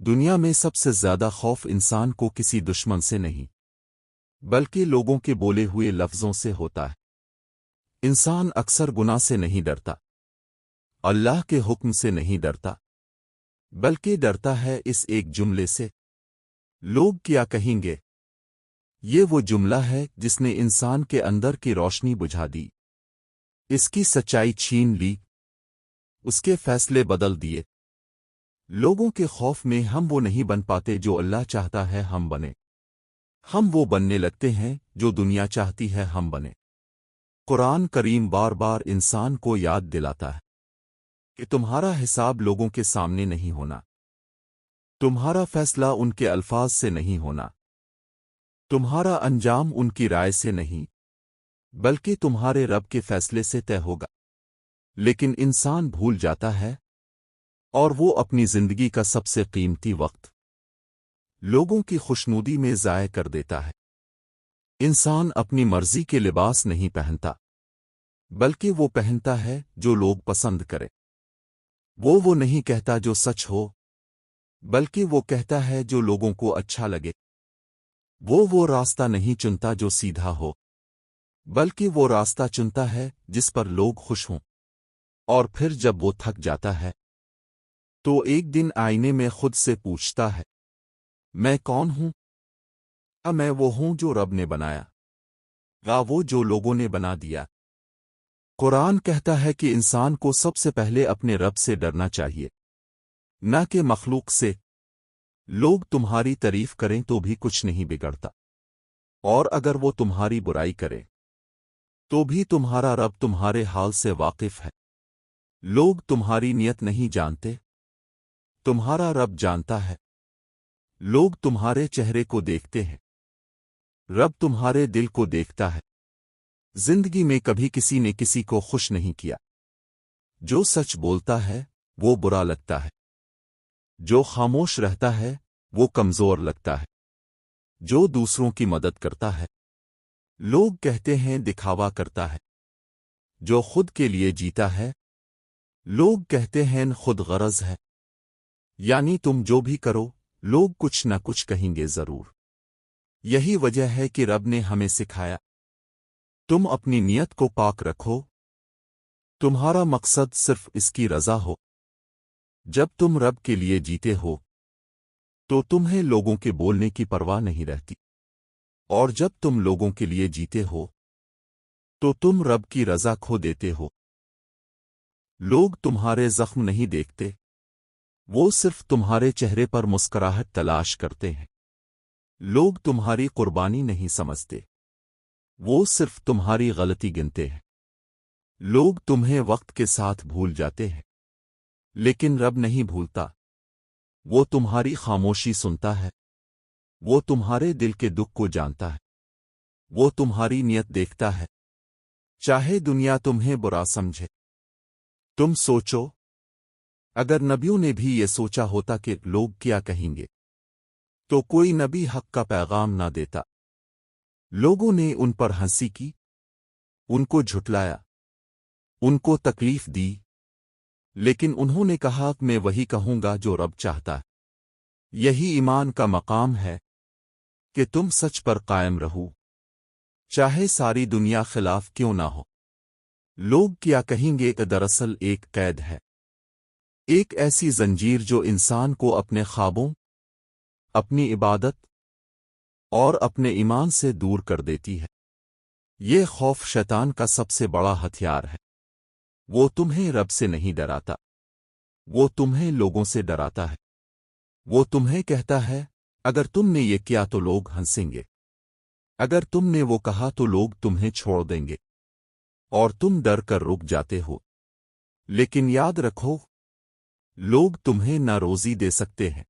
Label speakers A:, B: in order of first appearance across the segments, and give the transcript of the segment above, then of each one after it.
A: دنیا میں سب سے زیادہ خوف انسان کو کسی دشمن سے نہیں بلکہ لوگوں کے بولے ہوئے لفظوں سے ہوتا ہے۔ انسان اکثر گناہ سے نہیں ڈرتا، اللہ کے حکم سے نہیں ڈرتا، بلکہ ڈرتا ہے اس ایک جملے سے، لوگ کیا کہیں گے۔ یہ وہ جملہ ہے جس نے انسان کے اندر کی روشنی بجھا دی، اس کی سچائی چھین لی، اس کے فیصلے بدل دیے۔ لوگوں کے خوف میں ہم وہ نہیں بن پاتے جو اللہ چاہتا ہے ہم بنے، ہم وہ بننے لگتے ہیں جو دنیا چاہتی ہے ہم بنے۔ قرآن کریم بار بار انسان کو یاد دلاتا ہے کہ تمہارا حساب لوگوں کے سامنے نہیں ہونا، تمہارا فیصلہ ان کے الفاظ سے نہیں ہونا، تمہارا انجام ان کی رائے سے نہیں بلکہ تمہارے رب کے فیصلے سے طے ہوگا۔ لیکن انسان بھول جاتا ہے اور وہ اپنی زندگی کا سب سے قیمتی وقت لوگوں کی خوشنودی میں ضائع کر دیتا ہے۔ انسان اپنی مرضی کے لباس نہیں پہنتا بلکہ وہ پہنتا ہے جو لوگ پسند کرے۔ وہ نہیں کہتا جو سچ ہو بلکہ وہ کہتا ہے جو لوگوں کو اچھا لگے۔ وہ راستہ نہیں چنتا جو سیدھا ہو بلکہ وہ راستہ چنتا ہے جس پر لوگ خوش ہوں۔ اور پھر جب وہ تھک جاتا ہے تو ایک دن آئینے میں خود سے پوچھتا ہے، میں کون ہوں؟ میں وہ ہوں جو رب نے بنایا، وہ جو لوگوں نے بنا دیا۔ قرآن کہتا ہے کہ انسان کو سب سے پہلے اپنے رب سے ڈرنا چاہیے، نہ کہ مخلوق سے۔ لوگ تمہاری تعریف کریں تو بھی کچھ نہیں بگڑتا، اور اگر وہ تمہاری برائی کرے تو بھی تمہارا رب تمہارے حال سے واقف ہے۔ لوگ تمہاری نیت نہیں جانتے، تمہارا رب جانتا ہے۔ لوگ تمہارے چہرے کو دیکھتے ہیں، رب تمہارے دل کو دیکھتا ہے۔ زندگی میں کبھی کسی نے کسی کو خوش نہیں کیا۔ جو سچ بولتا ہے وہ برا لگتا ہے، جو خاموش رہتا ہے وہ کمزور لگتا ہے، جو دوسروں کی مدد کرتا ہے لوگ کہتے ہیں دکھاوا کرتا ہے، جو خود کے لیے جیتا ہے لوگ کہتے ہیں خود غرض ہے۔ یعنی تم جو بھی کرو لوگ کچھ نہ کچھ کہیں گے ضرور۔ یہی وجہ ہے کہ رب نے ہمیں سکھایا، تم اپنی نیت کو پاک رکھو، تمہارا مقصد صرف اس کی رضا ہو۔ جب تم رب کے لیے جیتے ہو تو تمہیں لوگوں کے بولنے کی پرواہ نہیں رہتی، اور جب تم لوگوں کے لیے جیتے ہو تو تم رب کی رضا کھو دیتے ہو۔ لوگ تمہارے زخم نہیں دیکھتے، وہ صرف تمہارے چہرے پر مسکراہٹ تلاش کرتے ہیں۔ لوگ تمہاری قربانی نہیں سمجھتے، وہ صرف تمہاری غلطی گنتے ہیں۔ لوگ تمہیں وقت کے ساتھ بھول جاتے ہیں، لیکن رب نہیں بھولتا۔ وہ تمہاری خاموشی سنتا ہے، وہ تمہارے دل کے دکھ کو جانتا ہے، وہ تمہاری نیت دیکھتا ہے، چاہے دنیا تمہیں برا سمجھے۔ تم سوچو، اگر نبیوں نے بھی یہ سوچا ہوتا کہ لوگ کیا کہیں گے تو کوئی نبی حق کا پیغام نہ دیتا۔ لوگوں نے ان پر ہنسی کی، ان کو جھٹلایا، ان کو تکلیف دی، لیکن انہوں نے کہا میں وہی کہوں گا جو رب چاہتا ہے۔ یہی ایمان کا مقام ہے کہ تم سچ پر قائم رہو، چاہے ساری دنیا خلاف کیوں نہ ہو۔ لوگ کیا کہیں گے کہ دراصل ایک قید ہے، ایک ایسی زنجیر جو انسان کو اپنے خوابوں، اپنی عبادت اور اپنے ایمان سے دور کر دیتی ہے۔ یہ خوف شیطان کا سب سے بڑا ہتھیار ہے۔ وہ تمہیں رب سے نہیں ڈراتا، وہ تمہیں لوگوں سے ڈراتا ہے۔ وہ تمہیں کہتا ہے اگر تم نے یہ کیا تو لوگ ہنسیں گے، اگر تم نے وہ کہا تو لوگ تمہیں چھوڑ دیں گے، اور تم ڈر کر رک جاتے ہو۔ لیکن یاد رکھو، لوگ تمہیں نہ روزی دے سکتے ہیں،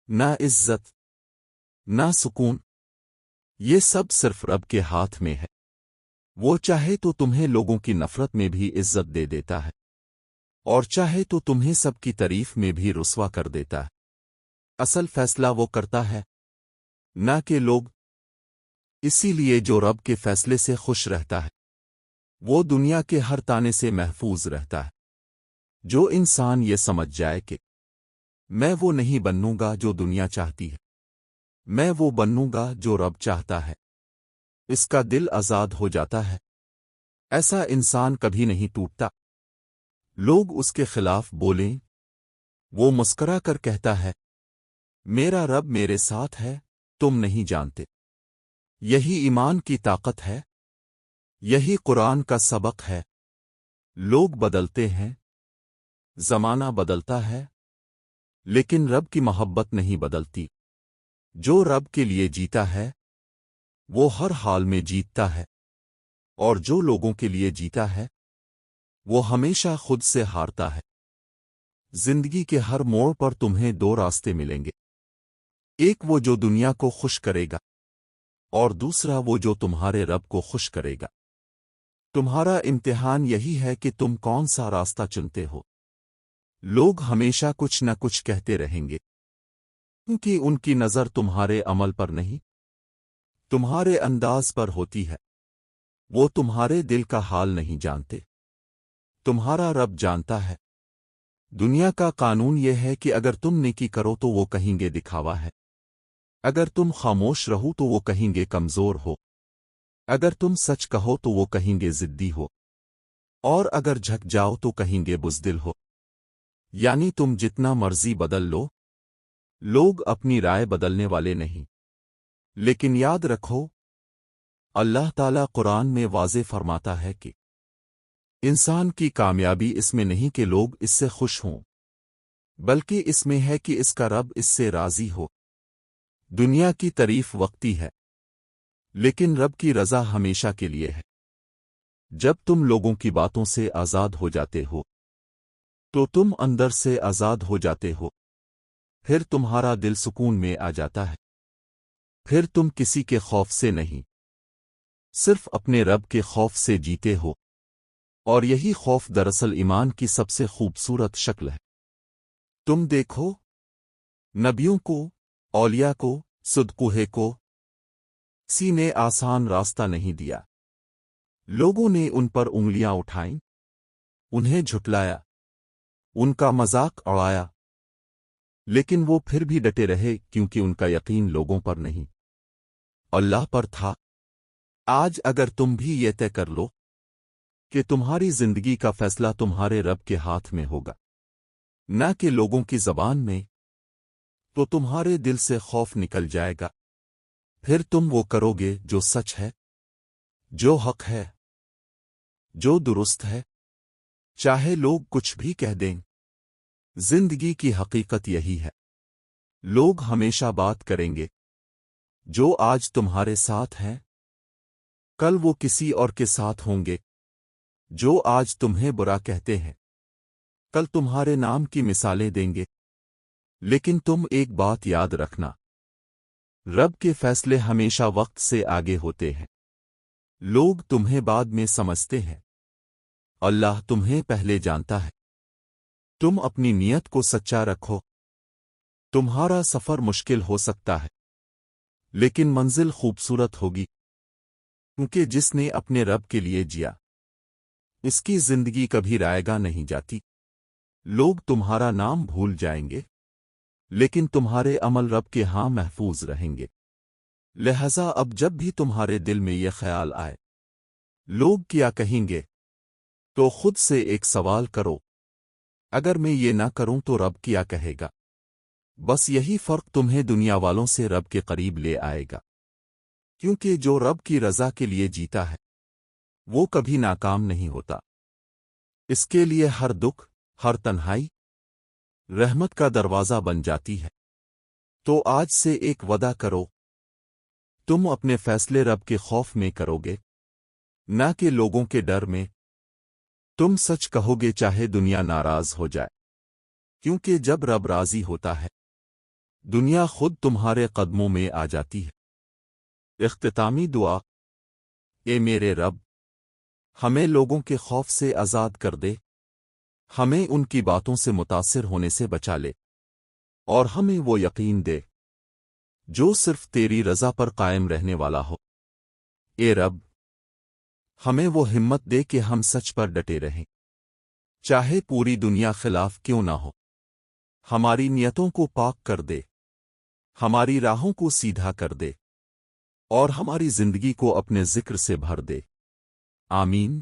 A: نہ عزت، نہ سکون۔ یہ سب صرف رب کے ہاتھ میں ہے۔ وہ چاہے تو تمہیں لوگوں کی نفرت میں بھی عزت دے دیتا ہے، اور چاہے تو تمہیں سب کی تعریف میں بھی رسوا کر دیتا ہے۔ اصل فیصلہ وہ کرتا ہے، نہ کہ لوگ۔ اسی لیے جو رب کے فیصلے سے خوش رہتا ہے وہ دنیا کے ہر تانے سے محفوظ رہتا ہے۔ جو انسان یہ سمجھ جائے کہ میں وہ نہیں بنوں گا جو دنیا چاہتی ہے، میں وہ بنوں گا جو رب چاہتا ہے۔ اس کا دل آزاد ہو جاتا ہے، ایسا انسان کبھی نہیں ٹوٹتا۔ لوگ اس کے خلاف بولیں، وہ مسکرا کر کہتا ہے، میرا رب میرے ساتھ ہے، تم نہیں جانتے۔ یہی ایمان کی طاقت ہے، یہی قرآن کا سبق ہے۔ لوگ بدلتے ہیں، زمانہ بدلتا ہے، لیکن رب کی محبت نہیں بدلتی۔ جو رب کے لیے جیتا ہے وہ ہر حال میں جیتتا ہے، اور جو لوگوں کے لیے جیتا ہے وہ ہمیشہ خود سے ہارتا ہے۔ زندگی کے ہر موڑ پر تمہیں دو راستے ملیں گے، ایک وہ جو دنیا کو خوش کرے گا، اور دوسرا وہ جو تمہارے رب کو خوش کرے گا۔ تمہارا امتحان یہی ہے کہ تم کون سا راستہ چنتے ہو۔ لوگ ہمیشہ کچھ نہ کچھ کہتے رہیں گے، کیونکہ ان کی نظر تمہارے عمل پر نہیں، تمہارے انداز پر ہوتی ہے۔ وہ تمہارے دل کا حال نہیں جانتے، تمہارا رب جانتا ہے۔ دنیا کا قانون یہ ہے کہ اگر تم نیکی کرو تو وہ کہیں گے دکھاوا ہے، اگر تم خاموش رہو تو وہ کہیں گے کمزور ہو، اگر تم سچ کہو تو وہ کہیں گے ضدی ہو، اور اگر جھک جاؤ تو کہیں گے بزدل ہو۔ یعنی تم جتنا مرضی بدل لو، لوگ اپنی رائے بدلنے والے نہیں۔ لیکن یاد رکھو، اللہ تعالیٰ قرآن میں واضح فرماتا ہے کہ انسان کی کامیابی اس میں نہیں کہ لوگ اس سے خوش ہوں، بلکہ اس میں ہے کہ اس کا رب اس سے راضی ہو۔ دنیا کی تعریف وقتی ہے، لیکن رب کی رضا ہمیشہ کے لیے ہے۔ جب تم لوگوں کی باتوں سے آزاد ہو جاتے ہو تو تم اندر سے آزاد ہو جاتے ہو، پھر تمہارا دل سکون میں آ جاتا ہے۔ پھر تم کسی کے خوف سے نہیں، صرف اپنے رب کے خوف سے جیتے ہو، اور یہی خوف دراصل ایمان کی سب سے خوبصورت شکل ہے۔ تم دیکھو، نبیوں کو، اولیاء کو، صدقوہ کو کسی نے آسان راستہ نہیں دیا۔ لوگوں نے ان پر انگلیاں اٹھائیں، انہیں جھٹلایا، ان کا مذاق اڑایا، لیکن وہ پھر بھی ڈٹے رہے کیونکہ ان کا یقین لوگوں پر نہیں، اللہ پر تھا۔ آج اگر تم بھی یہ طے کر لو کہ تمہاری زندگی کا فیصلہ تمہارے رب کے ہاتھ میں ہوگا، نہ کہ لوگوں کی زبان میں، تو تمہارے دل سے خوف نکل جائے گا۔ پھر تم وہ کرو گے جو سچ ہے، جو حق ہے، جو درست ہے، چاہے لوگ کچھ بھی کہہ دیں۔ زندگی کی حقیقت یہی ہے، لوگ ہمیشہ بات کریں گے۔ جو آج تمہارے ساتھ ہیں کل وہ کسی اور کے ساتھ ہوں گے، جو آج تمہیں برا کہتے ہیں کل تمہارے نام کی مثالیں دیں گے۔ لیکن تم ایک بات یاد رکھنا، رب کے فیصلے ہمیشہ وقت سے آگے ہوتے ہیں۔ لوگ تمہیں بعد میں سمجھتے ہیں، اللہ تمہیں پہلے جانتا ہے۔ تم اپنی نیت کو سچا رکھو۔ تمہارا سفر مشکل ہو سکتا ہے، لیکن منزل خوبصورت ہوگی، کیونکہ جس نے اپنے رب کے لیے جیا اس کی زندگی کبھی رائے گا نہیں جاتی۔ لوگ تمہارا نام بھول جائیں گے، لیکن تمہارے عمل رب کے ہاں محفوظ رہیں گے۔ لہذا اب جب بھی تمہارے دل میں یہ خیال آئے لوگ کیا کہیں گے، تو خود سے ایک سوال کرو، اگر میں یہ نہ کروں تو رب کیا کہے گا؟ بس یہی فرق تمہیں دنیا والوں سے رب کے قریب لے آئے گا، کیونکہ جو رب کی رضا کے لیے جیتا ہے وہ کبھی ناکام نہیں ہوتا۔ اس کے لیے ہر دکھ، ہر تنہائی رحمت کا دروازہ بن جاتی ہے۔ تو آج سے ایک وعدہ کرو، تم اپنے فیصلے رب کے خوف میں کرو گے، نہ کہ لوگوں کے ڈر میں۔ تم سچ کہو گے چاہے دنیا ناراض ہو جائے، کیونکہ جب رب راضی ہوتا ہے دنیا خود تمہارے قدموں میں آ جاتی ہے۔ اختتامی دعا۔ اے میرے رب، ہمیں لوگوں کے خوف سے آزاد کر دے، ہمیں ان کی باتوں سے متاثر ہونے سے بچا لے، اور ہمیں وہ یقین دے جو صرف تیری رضا پر قائم رہنے والا ہو۔ اے رب، ہمیں وہ ہمت دے کہ ہم سچ پر ڈٹے رہیں، چاہے پوری دنیا خلاف کیوں نہ ہو۔ ہماری نیتوں کو پاک کر دے، ہماری راہوں کو سیدھا کر دے، اور ہماری زندگی کو اپنے ذکر سے بھر دے۔ آمین۔